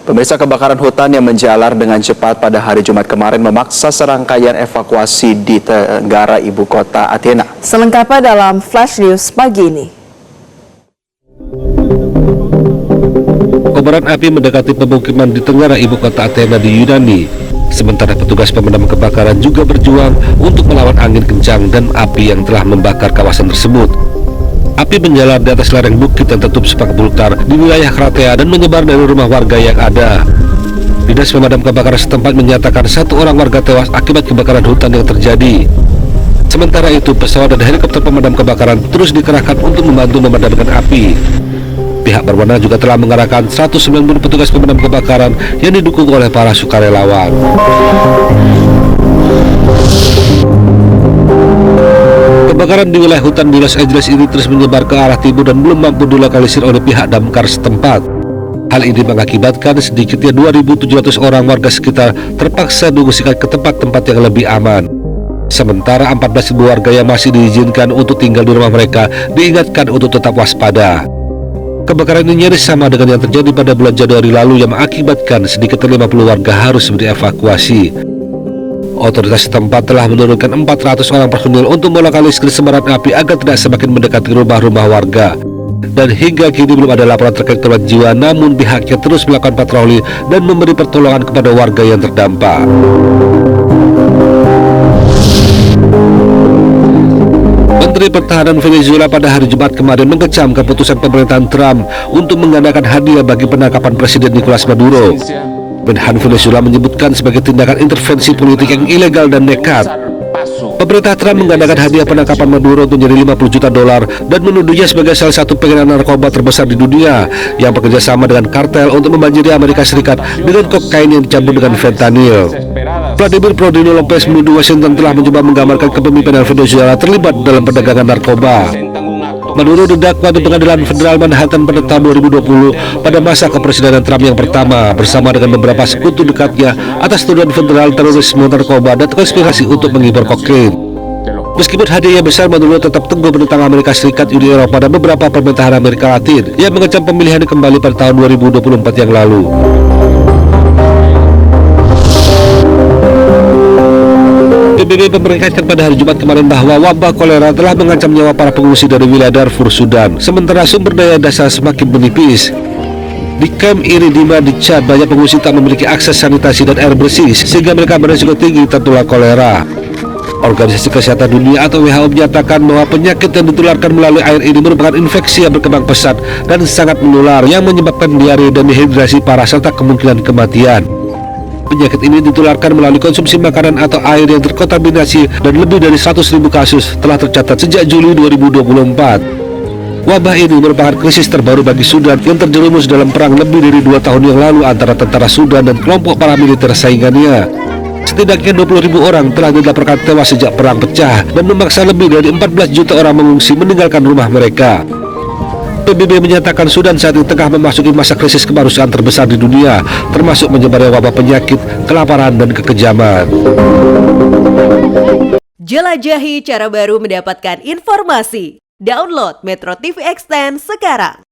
Pemirsa, kebakaran hutan yang menjalar dengan cepat pada hari Jumat kemarin memaksa serangkaian evakuasi di tenggara ibu kota Athena. Selengkapnya dalam Flash News pagi ini. Kobaran api mendekati pemukiman di tenggara ibu kota Athena di Yunani. Sementara petugas pemadam kebakaran juga berjuang untuk melawan angin kencang dan api yang telah membakar kawasan tersebut. Api menjalar di atas lereng bukit yang tertutup sepak belukar di wilayah Kratea dan menyebar dari rumah warga yang ada. Dinas pemadam kebakaran setempat menyatakan 1 orang warga tewas akibat kebakaran hutan yang terjadi. Sementara itu, pesawat dan helikopter pemadam kebakaran terus dikerahkan untuk membantu memadamkan api. Pihak berwenang juga telah mengerahkan 190 petugas pemadam kebakaran yang didukung oleh para sukarelawan. Kebakaran di wilayah hutan di Los Angeles ini terus menyebar ke arah timur dan belum mampu dilokalisir oleh pihak damkar setempat. Hal ini mengakibatkan sedikitnya 2.700 orang warga sekitar terpaksa diungsikan ke tempat-tempat yang lebih aman. Sementara 14.000 warga yang masih diizinkan untuk tinggal di rumah mereka diingatkan untuk tetap waspada. Kebakaran ini nyaris sama dengan yang terjadi pada bulan Januari lalu yang mengakibatkan sedikitnya 50 warga harus dievakuasi. Otoritas setempat telah menurunkan 400 orang personil untuk melokalisir sebaran api agar tidak semakin mendekati rumah-rumah warga. Dan hingga kini belum ada laporan terkait korban jiwa, namun pihaknya terus melakukan patroli dan memberi pertolongan kepada warga yang terdampak. Menteri Pertahanan Venezuela pada hari Jumat kemarin mengecam keputusan pemerintahan Trump untuk menggandakan hadiah bagi penangkapan Presiden Nicolas Maduro. Menhan Venezuela menyebutkan sebagai tindakan intervensi politik yang ilegal dan nekat. Pemerintah Trump menggandakan hadiah penangkapan Maduro menjadi $50 juta dan menuduhnya sebagai salah satu pengguna narkoba terbesar di dunia yang bekerja sama dengan kartel untuk membanjiri Amerika Serikat dengan kokain yang dicampur dengan fentanyl. Vladimir Prodino Lopez menuduh Washington telah mencoba menggambarkan kepemimpinan Venezuela terlibat dalam perdagangan narkoba. Maduro didakwa di Pengadilan Federal Manhattan pada tahun 2020 pada masa kepresidenan Trump yang pertama bersama dengan beberapa sekutu dekatnya atas tuduhan federal terorisme narkoba dan konspirasi untuk mengimpor kokain. Meskipun hadiahnya besar, Maduro tetap teguh menentang Amerika Serikat, Uni Eropa dan beberapa pemerintahan Amerika Latin yang mengecam pemilihan kembali pada tahun 2024 yang lalu. PBB memperingatkan pada hari Jumat kemarin bahwa wabah kolera telah mengancam nyawa para pengungsi dari wilayah Darfur, Sudan, sementara sumber daya dasar semakin menipis. Di kamp Iridima di Chad, banyak pengungsi tak memiliki akses sanitasi dan air bersih sehingga mereka berisiko tinggi tertular kolera. Organisasi Kesehatan Dunia atau WHO menyatakan bahwa penyakit yang ditularkan melalui air ini merupakan infeksi yang berkembang pesat dan sangat menular yang menyebabkan diare dan dehidrasi parah serta kemungkinan kematian. Penyakit ini ditularkan melalui konsumsi makanan atau air yang terkontaminasi dan lebih dari 100.000 kasus telah tercatat sejak Juli 2024. Wabah ini merupakan krisis terbaru bagi Sudan yang terjerumus dalam perang lebih dari 2 tahun yang lalu antara tentara Sudan dan kelompok paramiliter saingannya. Setidaknya 20.000 orang telah dilaporkan tewas sejak perang pecah dan memaksa lebih dari 14 juta orang mengungsi meninggalkan rumah mereka. PBB menyatakan Sudan saat ini tengah memasuki masa krisis kemanusiaan terbesar di dunia, termasuk menyebarnya wabah penyakit, kelaparan, dan kekejaman. Jelajahi cara baru mendapatkan informasi. Download Metro TV Extend sekarang.